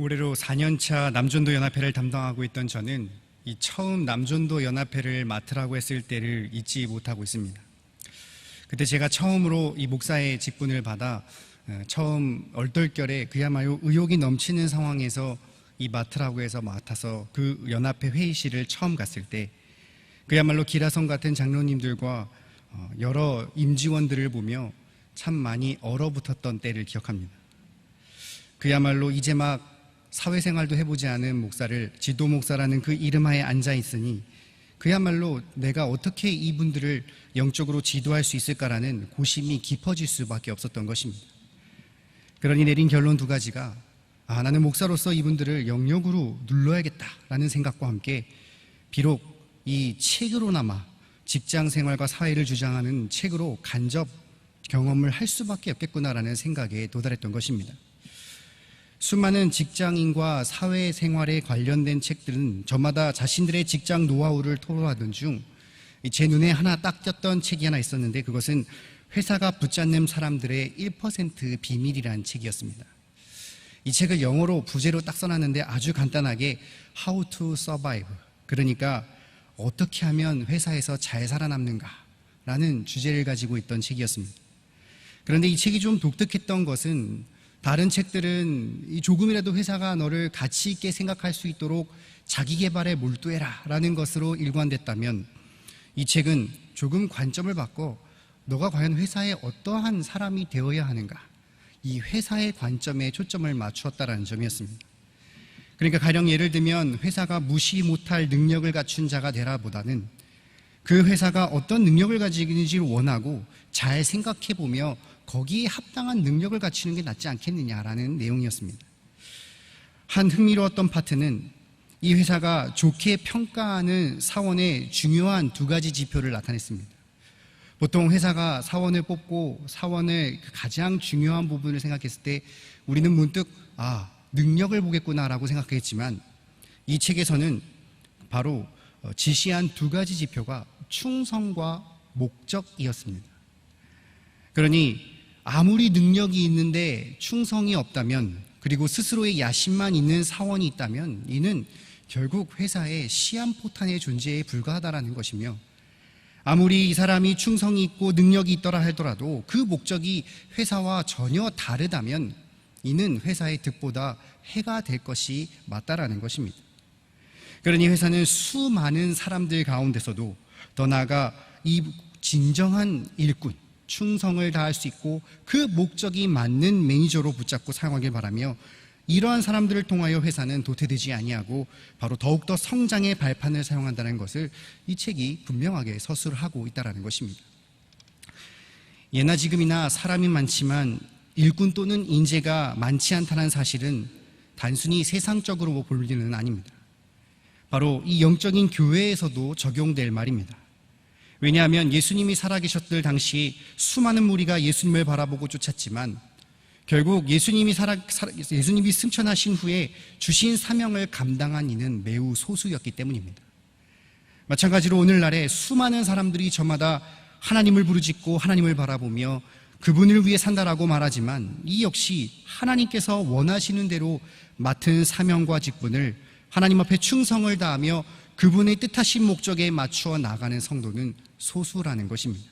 올해로 4년차 남전도 연합회를 담당하고 있던 저는 이 처음 남전도 연합회를 맡으라고 했을 때를 잊지 못하고 있습니다. 그때 제가 처음으로 이 목사의 직분을 받아 처음 얼떨결에 그야말로 의욕이 넘치는 상황에서 이 맡으라고 해서 맡아서 그 연합회 회의실을 처음 갔을 때 그야말로 기라성 같은 장로님들과 여러 임직원들을 보며 참 많이 얼어붙었던 때를 기억합니다. 그야말로 이제 막 사회생활도 해보지 않은 목사를 지도 목사라는 그 이름하에 앉아 있으니 그야말로 내가 어떻게 이분들을 영적으로 지도할 수 있을까라는 고심이 깊어질 수밖에 없었던 것입니다. 그러니 내린 결론 두 가지가 나는 목사로서 이분들을 영역으로 눌러야겠다라는 생각과 함께 비록 이 책으로나마 직장생활과 사회를 주장하는 책으로 간접 경험을 할 수밖에 없겠구나라는 생각에 도달했던 것입니다. 수많은 직장인과 사회생활에 관련된 책들은 저마다 자신들의 직장 노하우를 토로하던 중 제 눈에 하나 딱 띄었던 책이 하나 있었는데 그것은 회사가 붙잡는 사람들의 1% 비밀이라는 책이었습니다. 이 책을 영어로 부제로 딱 써놨는데 아주 간단하게 How to Survive, 그러니까 어떻게 하면 회사에서 잘 살아남는가 라는 주제를 가지고 있던 책이었습니다. 그런데 이 책이 좀 독특했던 것은 다른 책들은 조금이라도 회사가 너를 가치 있게 생각할 수 있도록 자기 개발에 몰두해라 라는 것으로 일관됐다면 이 책은 조금 관점을 바꿔 너가 과연 회사에 어떠한 사람이 되어야 하는가, 이 회사의 관점에 초점을 맞추었다라는 점이었습니다. 그러니까 가령 예를 들면 회사가 무시 못할 능력을 갖춘 자가 되라 보다는 그 회사가 어떤 능력을 가지고 있는지를 원하고 잘 생각해보며 거기에 합당한 능력을 갖추는 게 낫지 않겠느냐라는 내용이었습니다. 한 흥미로웠던 파트는 이 회사가 좋게 평가하는 사원의 중요한 두 가지 지표를 나타냈습니다. 보통 회사가 사원을 뽑고 사원의 가장 중요한 부분을 생각했을 때 우리는 문득 능력을 보겠구나라고 생각했지만 이 책에서는 바로 지시한 두 가지 지표가 충성과 목적이었습니다. 그러니 아무리 능력이 있는데 충성이 없다면, 그리고 스스로의 야심만 있는 사원이 있다면 이는 결국 회사의 시한포탄의 존재에 불과하다라는 것이며, 아무리 이 사람이 충성이 있고 능력이 있더라 하더라도 그 목적이 회사와 전혀 다르다면 이는 회사의 득보다 해가 될 것이 맞다라는 것입니다. 그러니 회사는 수많은 사람들 가운데서도 더 나아가 이 진정한 일꾼, 충성을 다할 수 있고 그 목적이 맞는 매니저로 붙잡고 사용하길 바라며, 이러한 사람들을 통하여 회사는 도태되지 아니하고 바로 더욱더 성장의 발판을 사용한다는 것을 이 책이 분명하게 서술을 하고 있다는 것입니다. 예나 지금이나 사람이 많지만 일꾼 또는 인재가 많지 않다는 사실은 단순히 세상적으로 볼 일은 아닙니다. 바로 이 영적인 교회에서도 적용될 말입니다. 왜냐하면 예수님이 살아계셨을 당시 수많은 무리가 예수님을 바라보고 쫓았지만 결국 예수님이 승천하신 후에 주신 사명을 감당한 이는 매우 소수였기 때문입니다. 마찬가지로 오늘날에 수많은 사람들이 저마다 하나님을 부르짖고 하나님을 바라보며 그분을 위해 산다라고 말하지만 이 역시 하나님께서 원하시는 대로 맡은 사명과 직분을 하나님 앞에 충성을 다하며 그분의 뜻하신 목적에 맞추어 나가는 성도는 소수라는 것입니다.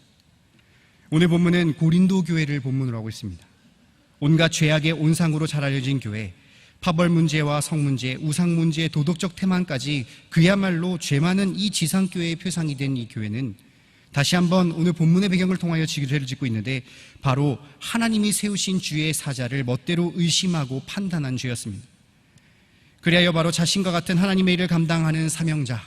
오늘 본문은 고린도 교회를 본문으로 하고 있습니다. 온갖 죄악의 온상으로 잘 알려진 교회, 파벌 문제와 성 문제, 우상 문제, 도덕적 태만까지 그야말로 죄 많은 이 지상교회의 표상이 된 이 교회는 다시 한번 오늘 본문의 배경을 통하여 죄를 짓고 있는데 바로 하나님이 세우신 주의 사자를 멋대로 의심하고 판단한 죄였습니다. 그리하여 바로 자신과 같은 하나님의 일을 감당하는 사명자,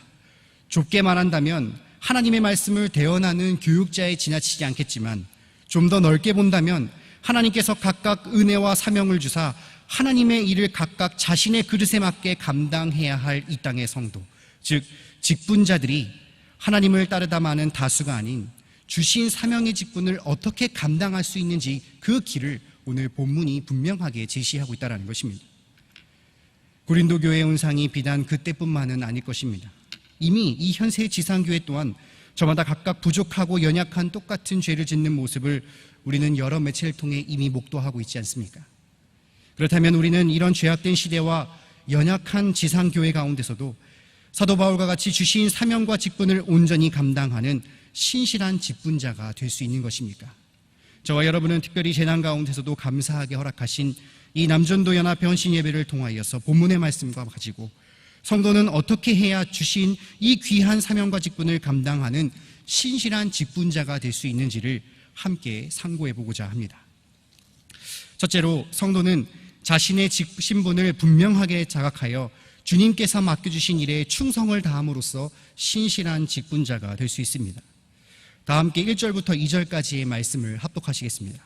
좁게 말한다면 하나님의 말씀을 대언하는 교육자에 지나치지 않겠지만 좀 더 넓게 본다면 하나님께서 각각 은혜와 사명을 주사 하나님의 일을 각각 자신의 그릇에 맞게 감당해야 할 이 땅의 성도, 즉 직분자들이 하나님을 따르다 마는 다수가 아닌 주신 사명의 직분을 어떻게 감당할 수 있는지 그 길을 오늘 본문이 분명하게 제시하고 있다는 것입니다. 고린도 교회의 온상이 비단 그때뿐만은 아닐 것입니다. 이미 이 현세 지상교회 또한 저마다 각각 부족하고 연약한 똑같은 죄를 짓는 모습을 우리는 여러 매체를 통해 이미 목도하고 있지 않습니까? 그렇다면 우리는 이런 죄악된 시대와 연약한 지상교회 가운데서도 사도 바울과 같이 주신 사명과 직분을 온전히 감당하는 신실한 직분자가 될 수 있는 것입니까? 저와 여러분은 특별히 재난 가운데서도 감사하게 허락하신 이 남전도 연합회 헌신 예배를 통하여서 본문의 말씀과 가지고 성도는 어떻게 해야 주신 이 귀한 사명과 직분을 감당하는 신실한 직분자가 될 수 있는지를 함께 상고해 보고자 합니다. 첫째로, 성도는 자신의 신분을 분명하게 자각하여 주님께서 맡겨주신 일에 충성을 다함으로써 신실한 직분자가 될 수 있습니다. 다 함께 1절부터 2절까지의 말씀을 합독하시겠습니다.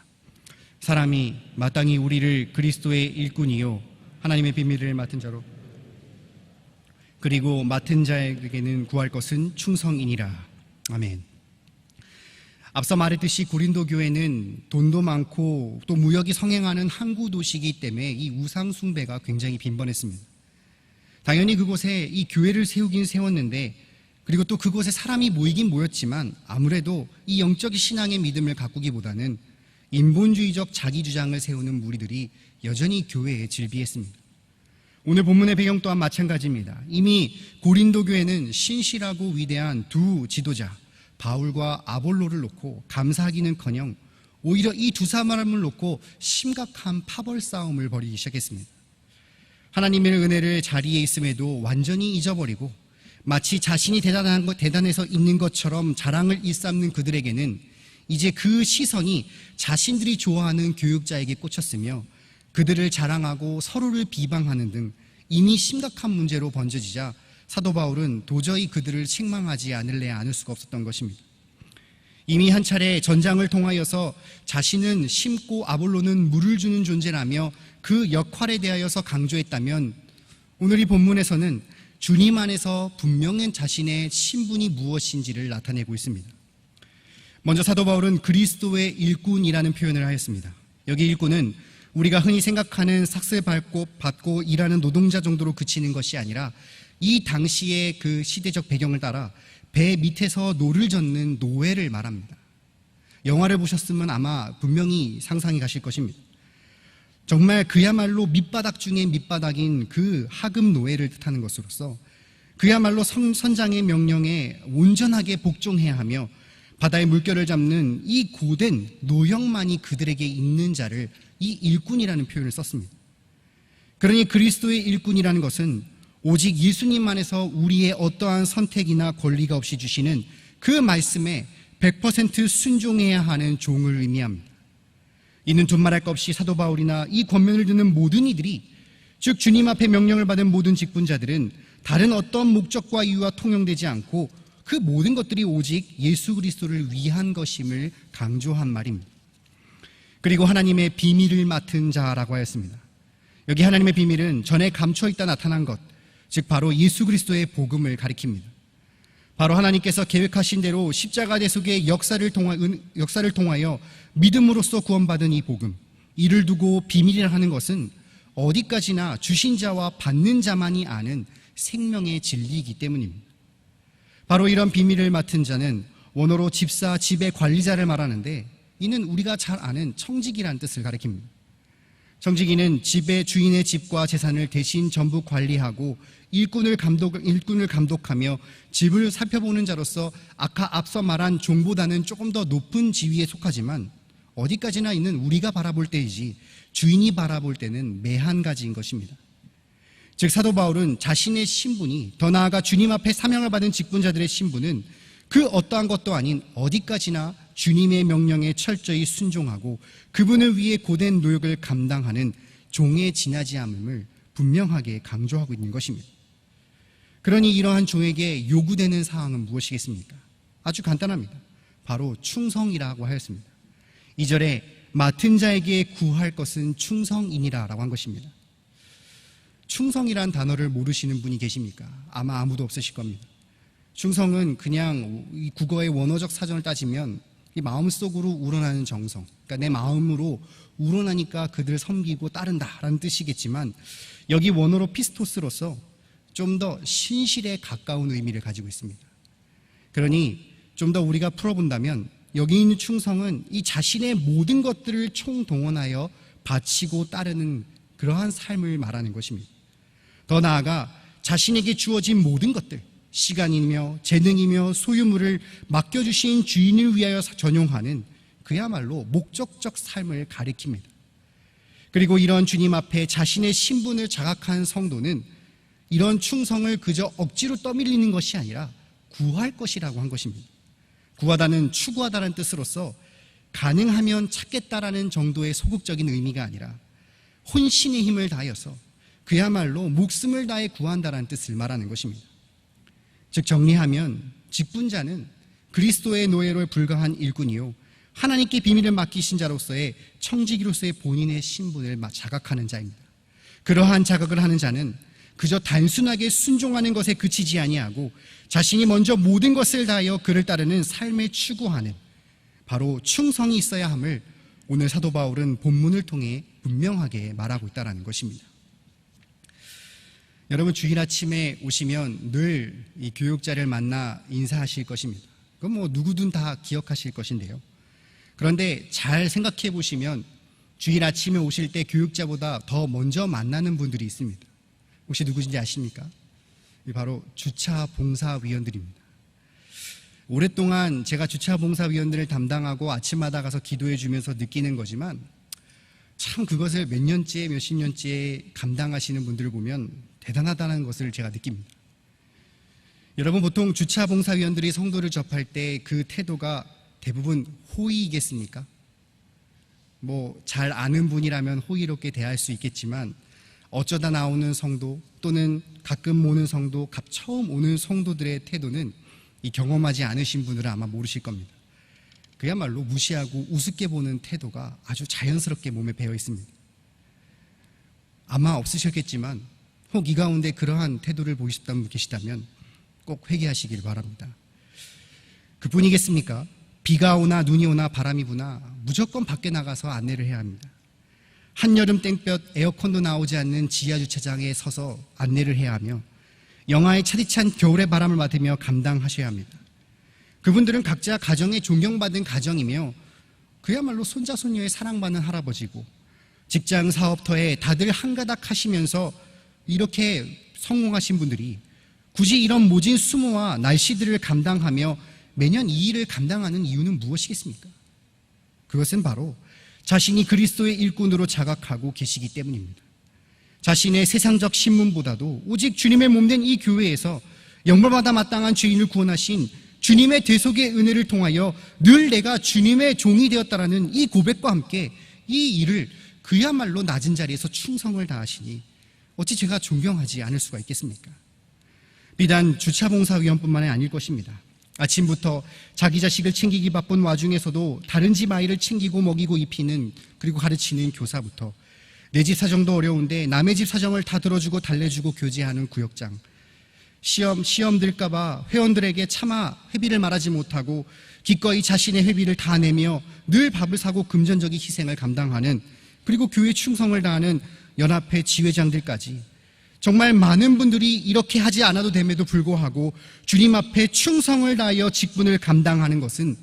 사람이 마땅히 우리를 그리스도의 일꾼이요 하나님의 비밀을 맡은 자로, 그리고 맡은 자에게는 구할 것은 충성이니라. 아멘. 앞서 말했듯이 고린도 교회는 돈도 많고 또 무역이 성행하는 항구 도시이기 때문에 이 우상 숭배가 굉장히 빈번했습니다. 당연히 그곳에 이 교회를 세우긴 세웠는데, 그리고 또 그곳에 사람이 모이긴 모였지만 아무래도 이 영적인 신앙의 믿음을 가꾸기보다는 인본주의적 자기 주장을 세우는 무리들이 여전히 교회에 질비했습니다. 오늘 본문의 배경 또한 마찬가지입니다. 이미 고린도 교회는 신실하고 위대한 두 지도자 바울과 아볼로를 놓고 감사하기는커녕 오히려 이 두 사람을 놓고 심각한 파벌 싸움을 벌이기 시작했습니다. 하나님의 은혜를 자리에 있음에도 완전히 잊어버리고 마치 자신이 대단해서 있는 것처럼 자랑을 일삼는 그들에게는 이제 그 시선이 자신들이 좋아하는 교육자에게 꽂혔으며 그들을 자랑하고 서로를 비방하는 등 이미 심각한 문제로 번져지자 사도 바울은 도저히 그들을 책망하지 않을 수가 없었던 것입니다. 이미 한 차례 전장을 통하여서 자신은 심고 아볼로는 물을 주는 존재라며 그 역할에 대하여서 강조했다면, 오늘 이 본문에서는 주님 안에서 분명한 자신의 신분이 무엇인지를 나타내고 있습니다. 먼저 사도 바울은 그리스도의 일꾼이라는 표현을 하였습니다. 여기 일꾼은 우리가 흔히 생각하는 삭스 받고 일하는 노동자 정도로 그치는 것이 아니라 이 당시의 그 시대적 배경을 따라 배 밑에서 노를 젓는 노예를 말합니다. 영화를 보셨으면 아마 분명히 상상이 가실 것입니다. 정말 그야말로 밑바닥 중에 밑바닥인 그 하급 노예를 뜻하는 것으로서 그야말로 선장의 명령에 온전하게 복종해야 하며 바다의 물결을 잡는 이 고된 노역만이 그들에게 있는 자를 이 일꾼이라는 표현을 썼습니다. 그러니 그리스도의 일꾼이라는 것은 오직 예수님 안에서 우리의 어떠한 선택이나 권리가 없이 주시는 그 말씀에 100% 순종해야 하는 종을 의미합니다. 이는 둘말할 것 없이 사도 바울이나 이 권면을 듣는 모든 이들이, 즉 주님 앞에 명령을 받은 모든 직분자들은 다른 어떤 목적과 이유와 통용되지 않고 그 모든 것들이 오직 예수 그리스도를 위한 것임을 강조한 말입니다. 그리고 하나님의 비밀을 맡은 자라고 하였습니다. 여기 하나님의 비밀은 전에 감춰있다 나타난 것, 즉 바로 예수 그리스도의 복음을 가리킵니다. 바로 하나님께서 계획하신 대로 십자가 대속의 역사를 통하여 믿음으로써 구원받은 이 복음, 이를 두고 비밀이라 하는 것은 어디까지나 주신 자와 받는 자만이 아는 생명의 진리이기 때문입니다. 바로 이런 비밀을 맡은 자는 원어로 집사, 집의 관리자를 말하는데, 이는 우리가 잘 아는 청지기라는 뜻을 가리킵니다. 청지기는 집의 주인의 집과 재산을 대신 전부 관리하고 일꾼을 감독하며 집을 살펴보는 자로서 앞서 말한 종보다는 조금 더 높은 지위에 속하지만 어디까지나 있는 우리가 바라볼 때이지 주인이 바라볼 때는 매한가지인 것입니다. 즉 사도 바울은 자신의 신분이, 더 나아가 주님 앞에 사명을 받은 직분자들의 신분은 그 어떠한 것도 아닌 어디까지나 주님의 명령에 철저히 순종하고 그분을 위해 고된 노역을 감당하는 종에 지나지 않음을 분명하게 강조하고 있는 것입니다. 그러니 이러한 종에게 요구되는 사항은 무엇이겠습니까? 아주 간단합니다. 바로 충성이라고 하였습니다. 2절에 맡은 자에게 구할 것은 충성이니라 라고 한 것입니다. 충성이란 단어를 모르시는 분이 계십니까? 아마 아무도 없으실 겁니다. 충성은 그냥 이 국어의 원어적 사전을 따지면 이 마음속으로 우러나는 정성, 그러니까 내 마음으로 우러나니까 그들을 섬기고 따른다라는 뜻이겠지만, 여기 원어로 피스토스로서 좀 더 신실에 가까운 의미를 가지고 있습니다. 그러니 좀 더 우리가 풀어본다면 여기 있는 충성은 이 자신의 모든 것들을 총동원하여 바치고 따르는 그러한 삶을 말하는 것입니다. 더 나아가 자신에게 주어진 모든 것들, 시간이며 재능이며 소유물을 맡겨주신 주인을 위하여 전용하는 그야말로 목적적 삶을 가리킵니다. 그리고 이런 주님 앞에 자신의 신분을 자각한 성도는 이런 충성을 그저 억지로 떠밀리는 것이 아니라 구할 것이라고 한 것입니다. 구하다는 추구하다는 뜻으로서 가능하면 찾겠다라는 정도의 소극적인 의미가 아니라 혼신의 힘을 다하여서 그야말로 목숨을 다해 구한다라는 뜻을 말하는 것입니다. 즉 정리하면 직분자는 그리스도의 노예로 불과한 일꾼이요 하나님께 비밀을 맡기신 자로서의 청지기로서의 본인의 신분을 자각하는 자입니다. 그러한 자각을 하는 자는 그저 단순하게 순종하는 것에 그치지 아니하고 자신이 먼저 모든 것을 다하여 그를 따르는 삶을 추구하는 바로 충성이 있어야 함을 오늘 사도 바울은 본문을 통해 분명하게 말하고 있다는 것입니다. 여러분 주일 아침에 오시면 늘 이 교육자를 만나 인사하실 것입니다. 그건 뭐 누구든 다 기억하실 것인데요. 그런데 잘 생각해 보시면 주일 아침에 오실 때 교육자보다 더 먼저 만나는 분들이 있습니다. 혹시 누구신지 아십니까? 바로 주차봉사위원들입니다. 오랫동안 제가 주차봉사위원들을 담당하고 아침마다 가서 기도해 주면서 느끼는 거지만 참 그것을 몇 년째 몇십 년째 감당하시는 분들을 보면 대단하다는 것을 제가 느낍니다. 여러분 보통 주차봉사위원들이 성도를 접할 때 그 태도가 대부분 호의이겠습니까? 뭐 잘 아는 분이라면 호의롭게 대할 수 있겠지만 어쩌다 나오는 성도 또는 가끔 오는 성도, 처음 오는 성도들의 태도는 이 경험하지 않으신 분들은 아마 모르실 겁니다. 그야말로 무시하고 우습게 보는 태도가 아주 자연스럽게 몸에 배어 있습니다. 아마 없으셨겠지만 혹 이 가운데 그러한 태도를 보이셨다는 분 계시다면 꼭 회개하시길 바랍니다. 그뿐이겠습니까? 비가 오나 눈이 오나 바람이 부나 무조건 밖에 나가서 안내를 해야 합니다. 한여름 땡볕 에어컨도 나오지 않는 지하주차장에 서서 안내를 해야 하며 영하에 차디찬 겨울의 바람을 맞으며 감당하셔야 합니다. 그분들은 각자 가정에 존경받은 가정이며 그야말로 손자손녀에 사랑받는 할아버지고 직장 사업터에 다들 한가닥 하시면서 이렇게 성공하신 분들이 굳이 이런 모진 수모와 날씨들을 감당하며 매년 이 일을 감당하는 이유는 무엇이겠습니까? 그것은 바로 자신이 그리스도의 일꾼으로 자각하고 계시기 때문입니다. 자신의 세상적 신분보다도 오직 주님의 몸된 이 교회에서 영벌받아 마땅한 죄인을 구원하신 주님의 대속의 은혜를 통하여 늘 내가 주님의 종이 되었다라는 이 고백과 함께 이 일을 그야말로 낮은 자리에서 충성을 다하시니 어찌 제가 존경하지 않을 수가 있겠습니까? 비단 주차봉사위원뿐만이 아닐 것입니다. 아침부터 자기 자식을 챙기기 바쁜 와중에서도 다른 집 아이를 챙기고 먹이고 입히는 그리고 가르치는 교사부터 내 집 사정도 어려운데 남의 집 사정을 다 들어주고 달래주고 교제하는 구역장, 시험 들까봐 회원들에게 차마 회비를 말하지 못하고 기꺼이 자신의 회비를 다 내며 늘 밥을 사고 금전적인 희생을 감당하는 그리고 교회 충성을 다하는 연합회 지회장들까지 정말 많은 분들이 이렇게 하지 않아도 됨에도 불구하고 주님 앞에 충성을 다하여 직분을 감당하는 것은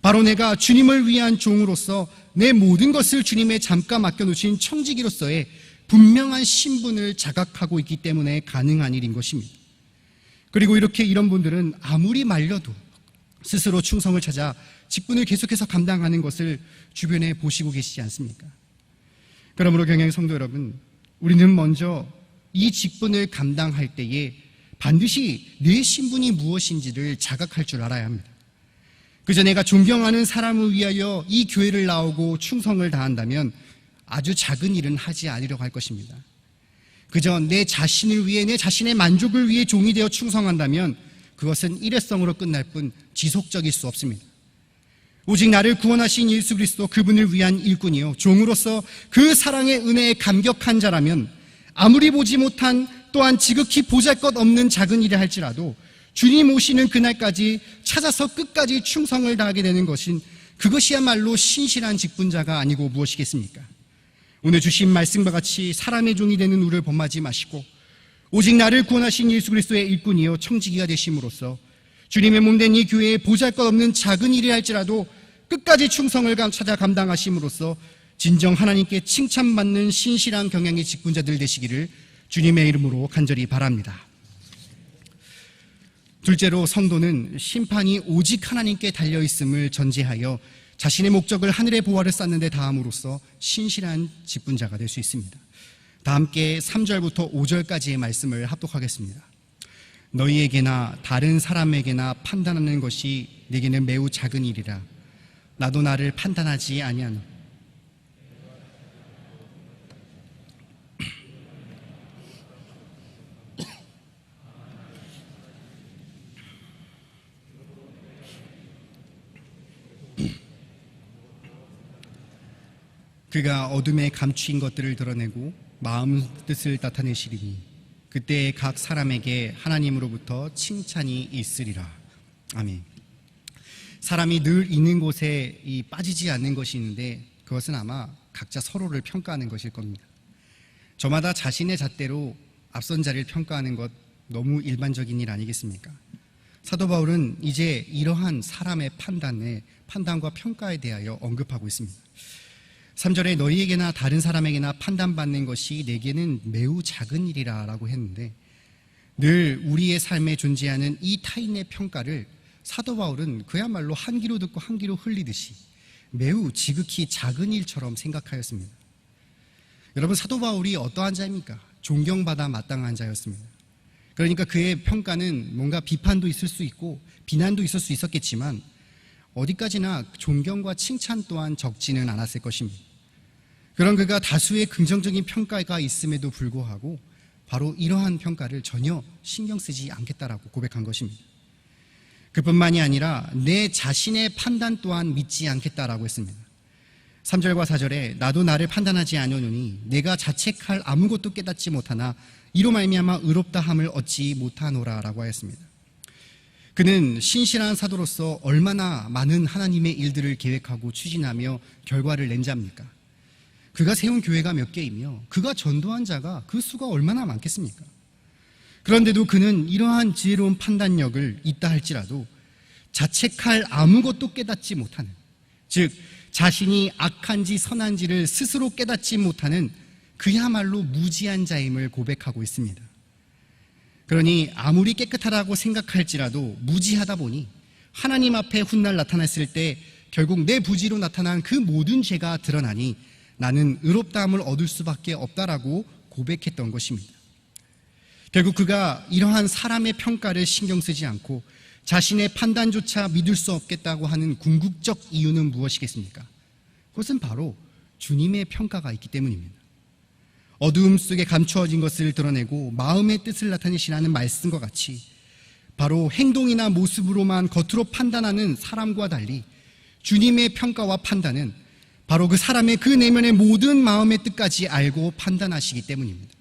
바로 내가 주님을 위한 종으로서 내 모든 것을 주님의 잠깐 맡겨놓으신 청지기로서의 분명한 신분을 자각하고 있기 때문에 가능한 일인 것입니다. 그리고 이런 분들은 아무리 말려도 스스로 충성을 찾아 직분을 계속해서 감당하는 것을 주변에 보시고 계시지 않습니까? 그러므로 경영 성도 여러분, 우리는 먼저 이 직분을 감당할 때에 반드시 내 신분이 무엇인지를 자각할 줄 알아야 합니다. 그저 내가 존경하는 사람을 위하여 이 교회를 나오고 충성을 다한다면 아주 작은 일은 하지 않으려고 할 것입니다. 그저 내 자신을 위해 내 자신의 만족을 위해 종이 되어 충성한다면 그것은 일회성으로 끝날 뿐 지속적일 수 없습니다. 오직 나를 구원하신 예수 그리스도 그분을 위한 일꾼이요 종으로서 그 사랑의 은혜에 감격한 자라면 아무리 보지 못한 또한 지극히 보잘것없는 작은 일을 할지라도 주님 오시는 그날까지 찾아서 끝까지 충성을 다하게 되는 것인 그것이야말로 신실한 직분자가 아니고 무엇이겠습니까? 오늘 주신 말씀과 같이 사람의 종이 되는 우리를 범하지 마시고 오직 나를 구원하신 예수 그리스도의 일꾼이요 청지기가 되심으로써 주님의 몸된 이 교회에 보잘것없는 작은 일이 할지라도 끝까지 충성을 찾아 감당하심으로써 진정 하나님께 칭찬받는 신실한 경영의 직분자들 되시기를 주님의 이름으로 간절히 바랍니다. 둘째로, 성도는 심판이 오직 하나님께 달려있음을 전제하여 자신의 목적을 하늘의 보화를 쌓는 데 다함으로써 신실한 직분자가 될 수 있습니다. 다 함께 3절부터 5절까지의 말씀을 합독하겠습니다. 너희에게나 다른 사람에게나 판단하는 것이 내게는 매우 작은 일이라. 나도 나를 판단하지 아니하노. 그가 어둠에 감추인 것들을 드러내고 마음 뜻을 나타내시리니 그때 각 사람에게 하나님으로부터 칭찬이 있으리라. 아멘. 사람이 늘 있는 곳에 빠지지 않는 것이 있는데 그것은 아마 각자 서로를 평가하는 것일 겁니다. 저마다 자신의 잣대로 앞선 자를 평가하는 것 너무 일반적인 일 아니겠습니까? 사도 바울은 이제 이러한 사람의 판단과 평가에 대하여 언급하고 있습니다. 3절에 너희에게나 다른 사람에게나 판단받는 것이 내게는 매우 작은 일이라 라고 했는데, 늘 우리의 삶에 존재하는 이 타인의 평가를 사도 바울은 그야말로 한 귀로 듣고 한 귀로 흘리듯이 매우 지극히 작은 일처럼 생각하였습니다. 여러분, 사도 바울이 어떠한 자입니까? 존경받아 마땅한 자였습니다. 그러니까 그의 평가는 뭔가 비판도 있을 수 있고 비난도 있을 수 있었겠지만 어디까지나 존경과 칭찬 또한 적지는 않았을 것입니다. 그런 그가 다수의 긍정적인 평가가 있음에도 불구하고 바로 이러한 평가를 전혀 신경 쓰지 않겠다라고 고백한 것입니다. 그뿐만이 아니라 내 자신의 판단 또한 믿지 않겠다라고 했습니다. 3절과 4절에 나도 나를 판단하지 아니오니 내가 자책할 아무것도 깨닫지 못하나 이로 말미암아 의롭다함을 얻지 못하노라 라고 하였습니다. 그는 신실한 사도로서 얼마나 많은 하나님의 일들을 계획하고 추진하며 결과를 낸 자입니까? 그가 세운 교회가 몇 개이며 그가 전도한 자가 그 수가 얼마나 많겠습니까? 그런데도 그는 이러한 지혜로운 판단력을 있다 할지라도 자책할 아무것도 깨닫지 못하는, 즉 자신이 악한지 선한지를 스스로 깨닫지 못하는 그야말로 무지한 자임을 고백하고 있습니다. 그러니 아무리 깨끗하다고 생각할지라도 무지하다 보니 하나님 앞에 훗날 나타났을 때 결국 내 부지로 나타난 그 모든 죄가 드러나니 나는 의롭다함을 얻을 수밖에 없다라고 고백했던 것입니다. 결국 그가 이러한 사람의 평가를 신경 쓰지 않고 자신의 판단조차 믿을 수 없겠다고 하는 궁극적 이유는 무엇이겠습니까? 그것은 바로 주님의 평가가 있기 때문입니다. 어두움 속에 감추어진 것을 드러내고 마음의 뜻을 나타내시라는 말씀과 같이 바로 행동이나 모습으로만 겉으로 판단하는 사람과 달리 주님의 평가와 판단은 바로 그 사람의 그 내면의 모든 마음의 뜻까지 알고 판단하시기 때문입니다.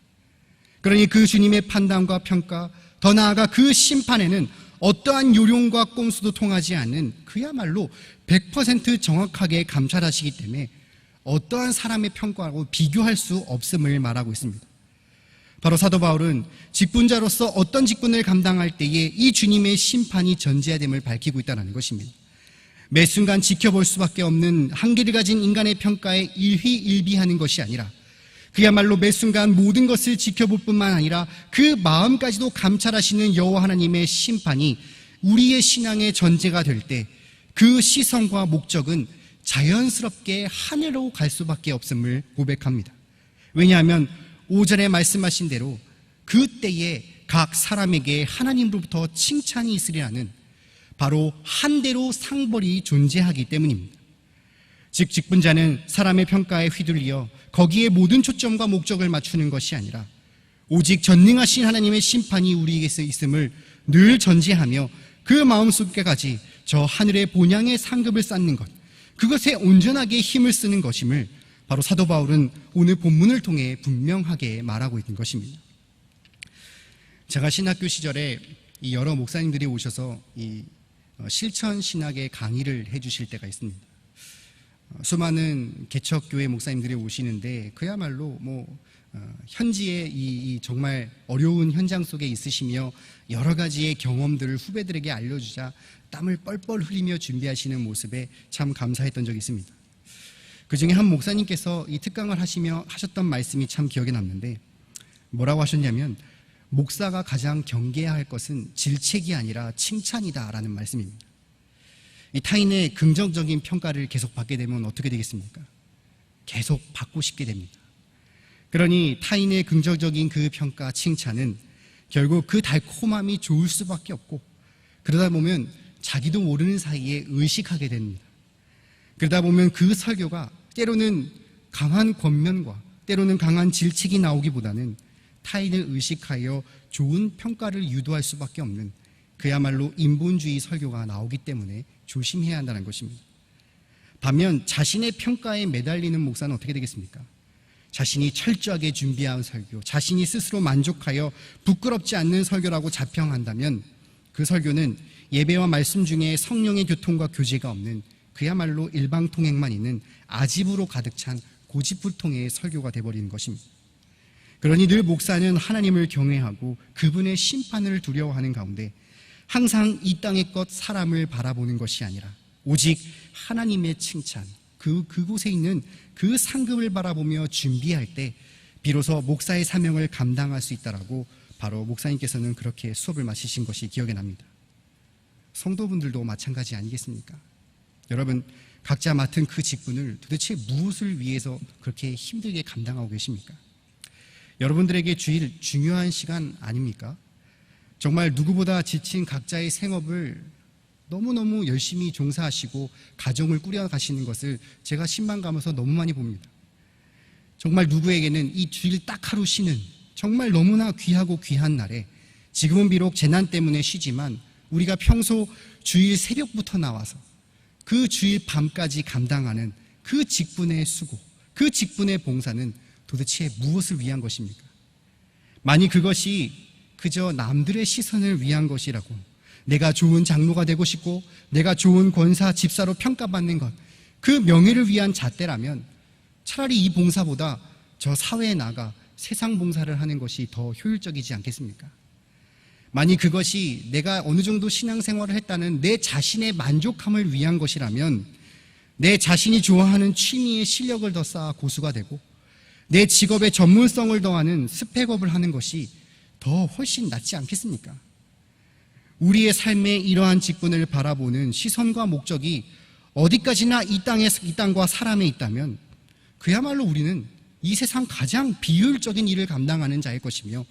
그러니 그 주님의 판단과 평가, 더 나아가 그 심판에는 어떠한 요령과 꼼수도 통하지 않는 그야말로 100% 정확하게 감찰하시기 때문에 어떠한 사람의 평가하고 비교할 수 없음을 말하고 있습니다. 바로 사도 바울은 직분자로서 어떤 직분을 감당할 때에 이 주님의 심판이 전제됨을 밝히고 있다는 것입니다. 매 순간 지켜볼 수밖에 없는 한계를 가진 인간의 평가에 일희일비하는 것이 아니라 그야말로 매 순간 모든 것을 지켜볼 뿐만 아니라 그 마음까지도 감찰하시는 여호와 하나님의 심판이 우리의 신앙의 전제가 될 때 그 시선과 목적은 자연스럽게 하늘로 갈 수밖에 없음을 고백합니다. 왜냐하면 5절에 말씀하신 대로 그때에 각 사람에게 하나님으로부터 칭찬이 있으리라는 바로 한 대로 상벌이 존재하기 때문입니다. 즉 직분자는 사람의 평가에 휘둘려 거기에 모든 초점과 목적을 맞추는 것이 아니라 오직 전능하신 하나님의 심판이 우리에게서 있음을 늘 전제하며 그 마음속에까지 저 하늘의 본향의 상급을 쌓는 것, 그것에 온전하게 힘을 쓰는 것임을 바로 사도 바울은 오늘 본문을 통해 분명하게 말하고 있는 것입니다. 제가 신학교 시절에 이 여러 목사님들이 오셔서 이 실천 신학의 강의를 해주실 때가 있습니다. 수많은 개척교회 목사님들이 오시는데 그야말로 현지의 이 정말 어려운 현장 속에 있으시며 여러 가지의 경험들을 후배들에게 알려주자 땀을 뻘뻘 흘리며 준비하시는 모습에 참 감사했던 적이 있습니다. 그 중에 한 목사님께서 이 특강을 하시며 하셨던 말씀이 참 기억에 남는데, 뭐라고 하셨냐면, 목사가 가장 경계해야 할 것은 질책이 아니라 칭찬이다라는 말씀입니다. 이 타인의 긍정적인 평가를 계속 받게 되면 어떻게 되겠습니까? 계속 받고 싶게 됩니다. 그러니 타인의 긍정적인 그 평가, 칭찬은 결국 그 달콤함이 좋을 수밖에 없고, 그러다 보면 자기도 모르는 사이에 의식하게 됩니다. 그러다 보면 그 설교가 때로는 강한 권면과 때로는 강한 질책이 나오기보다는 타인을 의식하여 좋은 평가를 유도할 수밖에 없는, 그야말로 인본주의 설교가 나오기 때문에 조심해야 한다는 것입니다. 반면 자신의 평가에 매달리는 목사는 어떻게 되겠습니까? 자신이 철저하게 준비한 설교, 자신이 스스로 만족하여 부끄럽지 않는 설교라고 자평한다면 그 설교는 예배와 말씀 중에 성령의 교통과 교제가 없는, 그야말로 일방통행만 있는 아집으로 가득 찬 고집불통의 설교가 되어버리는 것입니다. 그러니 늘 목사는 하나님을 경외하고 그분의 심판을 두려워하는 가운데 항상 이 땅의 것, 사람을 바라보는 것이 아니라 오직 하나님의 칭찬, 그곳에 있는 그 상급을 바라보며 준비할 때 비로소 목사의 사명을 감당할 수 있다라고 바로 목사님께서는 그렇게 수업을 마치신 것이 기억에 납니다. 성도분들도 마찬가지 아니겠습니까? 여러분, 각자 맡은 그 직분을 도대체 무엇을 위해서 그렇게 힘들게 감당하고 계십니까? 여러분들에게 주일 중요한 시간 아닙니까? 정말 누구보다 지친 각자의 생업을 너무너무 열심히 종사하시고 가정을 꾸려가시는 것을 제가 신방 가면서 너무 많이 봅니다. 정말 누구에게는 이 주일 딱 하루 쉬는 정말 너무나 귀하고 귀한 날에, 지금은 비록 재난 때문에 쉬지만 우리가 평소 주일 새벽부터 나와서 그 주일 밤까지 감당하는 그 직분의 수고, 그 직분의 봉사는 도대체 무엇을 위한 것입니까? 만약 그것이 그저 남들의 시선을 위한 것이라고, 내가 좋은 장로가 되고 싶고 내가 좋은 권사, 집사로 평가받는 것, 그 명예를 위한 잣대라면 차라리 이 봉사보다 저 사회에 나가 세상 봉사를 하는 것이 더 효율적이지 않겠습니까? 만약 그것이 내가 어느 정도 신앙생활을 했다는 내 자신의 만족함을 위한 것이라면 내 자신이 좋아하는 취미의 실력을 더 쌓아 고수가 되고 내 직업의 전문성을 더하는 스펙업을 하는 것이 더 훨씬 낫지 않겠습니까? 우리의 삶의 이러한 직분을 바라보는 시선과 목적이 어디까지나 이 땅과 사람에 있다면 그야말로 우리는 이 세상 가장 비효율적인 일을 감당하는 자일 것이며,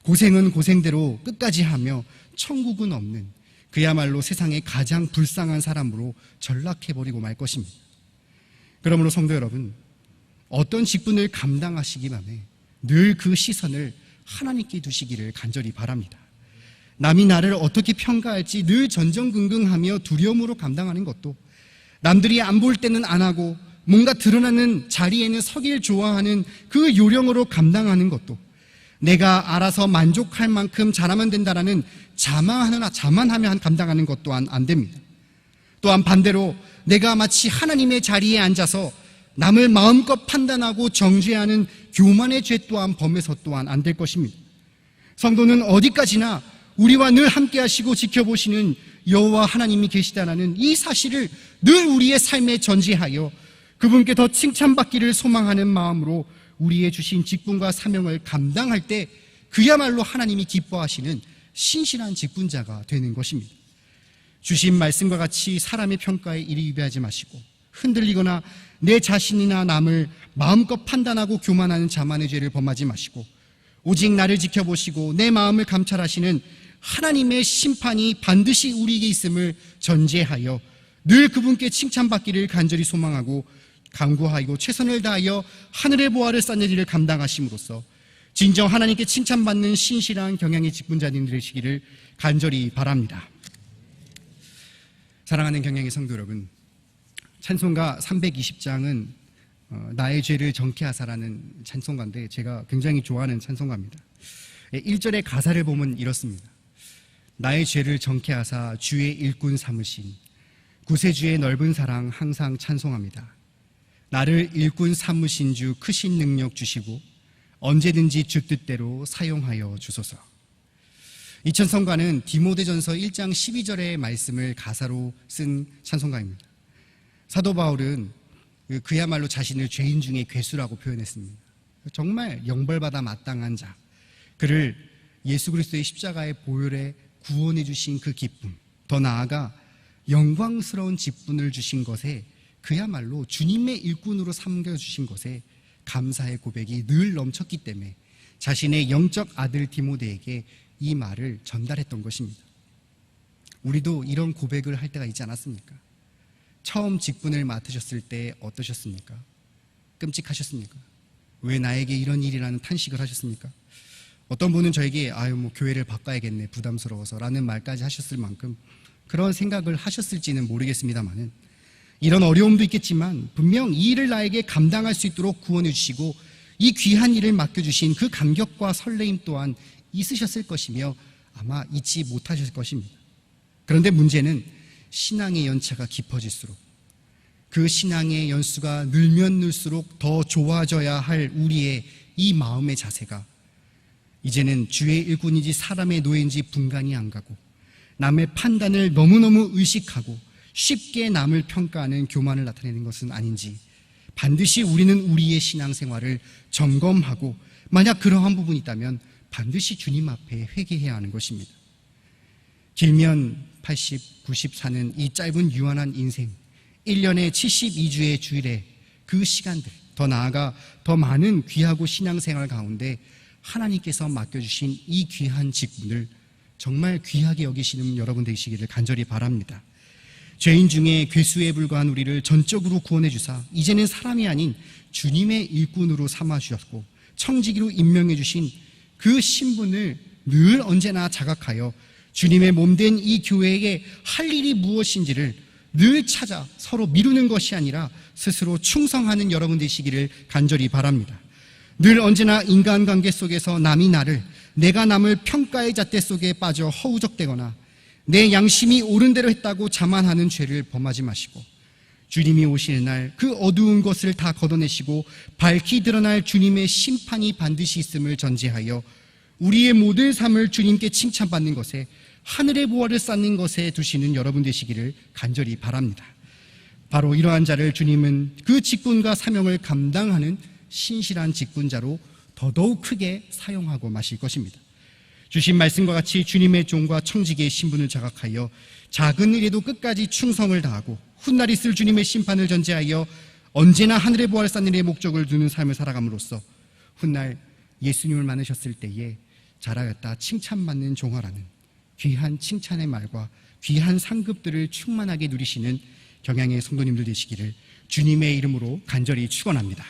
고생은 고생대로 끝까지 하며 천국은 없는 그야말로 세상의 가장 불쌍한 사람으로 전락해버리고 말 것입니다. 그러므로 성도 여러분, 어떤 직분을 감당하시기 전에 늘 그 시선을 하나님께 두시기를 간절히 바랍니다. 남이 나를 어떻게 평가할지 늘 전전긍긍하며 두려움으로 감당하는 것도, 남들이 안 볼 때는 안 하고 뭔가 드러나는 자리에는 서길 좋아하는 그 요령으로 감당하는 것도, 내가 알아서 만족할 만큼 잘하면 된다라는 자만하며 감당하는 것 또한 안 됩니다. 또한 반대로 내가 마치 하나님의 자리에 앉아서 남을 마음껏 판단하고 정죄하는 교만의 죄 또한 범해서 또한 안 될 것입니다. 성도는 어디까지나 우리와 늘 함께 하시고 지켜보시는 여호와 하나님이 계시다라는 이 사실을 늘 우리의 삶에 전제하여 그분께 더 칭찬받기를 소망하는 마음으로 우리의 주신 직분과 사명을 감당할 때 그야말로 하나님이 기뻐하시는 신실한 직분자가 되는 것입니다. 주신 말씀과 같이 사람의 평가에 이리 위배하지 마시고 흔들리거나 내 자신이나 남을 마음껏 판단하고 교만하는 자만의 죄를 범하지 마시고 오직 나를 지켜보시고 내 마음을 감찰하시는 하나님의 심판이 반드시 우리에게 있음을 전제하여 늘 그분께 칭찬받기를 간절히 소망하고 간구하고 최선을 다하여 하늘의 보화를 쌓는 일을 감당하심으로써 진정 하나님께 칭찬받는 신실한 경영의 직분자님 되시기를 간절히 바랍니다. 사랑하는 경영의 성도 여러분, 찬송가 320장은 나의 죄를 정케하사라는 찬송가인데 제가 굉장히 좋아하는 찬송가입니다. 1절의 가사를 보면 이렇습니다. 나의 죄를 정케하사 주의 일꾼 삼으신 구세주의 넓은 사랑 항상 찬송합니다. 나를 일꾼 삼으신 주 크신 능력 주시고 언제든지 주 뜻대로 사용하여 주소서. 이 찬송가는 디모데전서 1장 12절의 말씀을 가사로 쓴 찬송가입니다. 사도 바울은 그야말로 자신을 죄인 중에 괴수라고 표현했습니다. 정말 영벌받아 마땅한 자, 그를 예수 그리스도의 십자가의 보혈에 구원해 주신 그 기쁨, 더 나아가 영광스러운 직분을 주신 것에, 그야말로 주님의 일꾼으로 삼겨주신 것에 감사의 고백이 늘 넘쳤기 때문에 자신의 영적 아들 디모데에게 이 말을 전달했던 것입니다. 우리도 이런 고백을 할 때가 있지 않았습니까? 처음 직분을 맡으셨을 때 어떠셨습니까? 끔찍하셨습니까? 왜 나에게 이런 일이라는 탄식을 하셨습니까? 어떤 분은 저에게 교회를 바꿔야겠네, 부담스러워서 라는 말까지 하셨을 만큼 그런 생각을 하셨을지는 모르겠습니다만은, 이런 어려움도 있겠지만 분명 이 일을 나에게 감당할 수 있도록 구원해 주시고 이 귀한 일을 맡겨주신 그 감격과 설레임 또한 있으셨을 것이며 아마 잊지 못하실 것입니다. 그런데 문제는 신앙의 연차가 깊어질수록, 그 신앙의 연수가 늘면 늘수록 더 좋아져야 할 우리의 이 마음의 자세가 이제는 주의 일꾼인지 사람의 노예인지 분간이 안 가고, 남의 판단을 너무너무 의식하고 쉽게 남을 평가하는 교만을 나타내는 것은 아닌지, 반드시 우리는 우리의 신앙생활을 점검하고 만약 그러한 부분이 있다면 반드시 주님 앞에 회개해야 하는 것입니다. 길면 80, 90 사는 이 짧은 유한한 인생, 1년에 72주의 주일에 그 시간들, 더 나아가 더 많은 귀하고 신앙생활 가운데 하나님께서 맡겨주신 이 귀한 직분을 정말 귀하게 여기시는 여러분 되시기를 간절히 바랍니다. 죄인 중에 괴수에 불과한 우리를 전적으로 구원해 주사 이제는 사람이 아닌 주님의 일꾼으로 삼아 주셨고 청지기로 임명해 주신 그 신분을 늘 언제나 자각하여 주님의 몸된 이 교회에게 할 일이 무엇인지를 늘 찾아 서로 미루는 것이 아니라 스스로 충성하는 여러분 되시기를 간절히 바랍니다. 늘 언제나 인간관계 속에서 남이 나를, 내가 남을 평가의 잣대 속에 빠져 허우적대거나 내 양심이 옳은 대로 했다고 자만하는 죄를 범하지 마시고, 주님이 오시는 날 그 어두운 것을 다 걷어내시고 밝히 드러날 주님의 심판이 반드시 있음을 전제하여 우리의 모든 삶을 주님께 칭찬받는 것에, 하늘의 보화를 쌓는 것에 두시는 여러분 되시기를 간절히 바랍니다. 바로 이러한 자를 주님은 그 직분과 사명을 감당하는 신실한 직분자로 더더욱 크게 사용하고 마실 것입니다. 주신 말씀과 같이 주님의 종과 청지기의 신분을 자각하여 작은 일에도 끝까지 충성을 다하고 훗날 있을 주님의 심판을 전제하여 언제나 하늘의 보화를 쌓는 일에 목적을 두는 삶을 살아감으로써 훗날 예수님을 만나셨을 때에 잘하였다 칭찬받는 종아라는 귀한 칭찬의 말과 귀한 상급들을 충만하게 누리시는 경양의 성도님들 되시기를 주님의 이름으로 간절히 축원합니다.